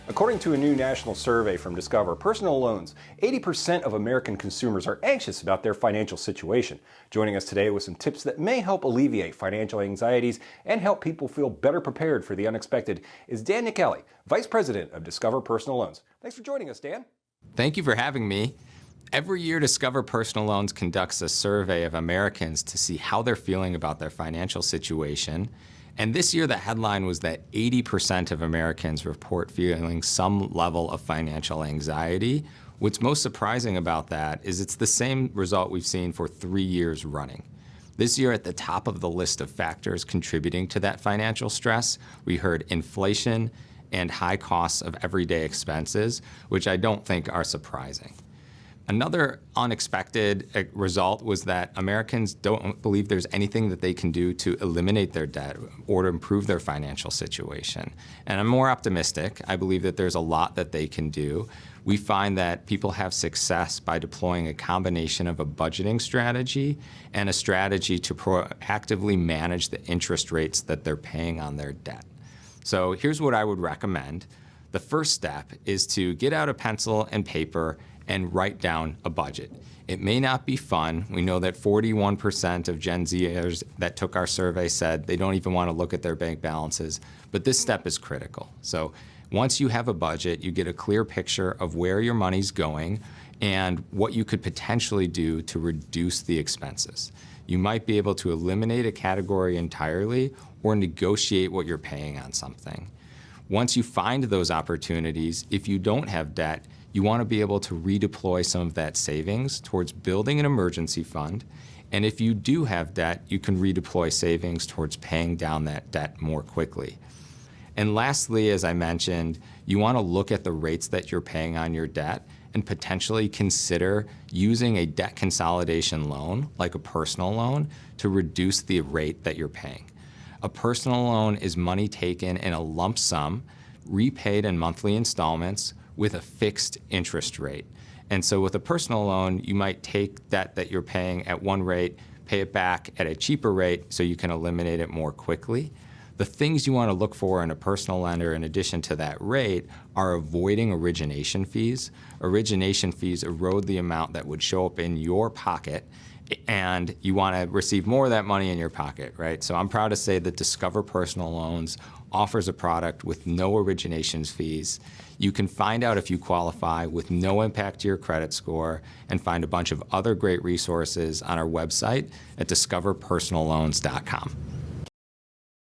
According to a new national survey from Discover Personal Loans, 80% of American consumers are anxious about their financial situation. Joining us today with some tips that may help alleviate financial anxieties and help people feel better prepared for the unexpected is Dan Nickele, Vice President of Discover Personal Loans. Thanks for joining us, Dan. Thank you for having me. Every year, Discover Personal Loans conducts a survey of Americans to see how they're feeling about their financial situation. And this year, the headline was that 80% of Americans report feeling some level of financial anxiety. What's most surprising about that is it's the same result we've seen for 3 years running. This year, at the top of the list of factors contributing to that financial stress, we heard inflation and high costs of everyday expenses, which I don't think are surprising. Another unexpected result was that Americans don't believe there's anything that they can do to eliminate their debt or to improve their financial situation. And I'm more optimistic. I believe that there's a lot that they can do. We find that people have success by deploying a combination of a budgeting strategy and a strategy to proactively manage the interest rates that they're paying on their debt. So here's what I would recommend. The first step is to get out a pencil and paper and write down a budget. It may not be fun. We know that 41% of Gen Zers that took our survey said they don't even want to look at their bank balances, but this step is critical. So once you have a budget, you get a clear picture of where your money's going and what you could potentially do to reduce the expenses. You might be able to eliminate a category entirely or negotiate what you're paying on something. Once you find those opportunities, if you don't have debt, you want to be able to redeploy some of that savings towards building an emergency fund. And if you do have debt, you can redeploy savings towards paying down that debt more quickly. And lastly, as I mentioned, you want to look at the rates that you're paying on your debt and potentially consider using a debt consolidation loan, like a personal loan, to reduce the rate that you're paying. A personal loan is money taken in a lump sum, repaid in monthly installments, with a fixed interest rate. And so with a personal loan, you might take debt that you're paying at one rate, pay it back at a cheaper rate so you can eliminate it more quickly. The things you want to look for in a personal lender in addition to that rate are avoiding origination fees. Origination fees erode the amount that would show up in your pocket, and you want to receive more of that money in your pocket, right? So I'm proud to say that Discover Personal Loans offers a product with no originations fees. You can find out if you qualify with no impact to your credit score and find a bunch of other great resources on our website at discoverpersonalloans.com.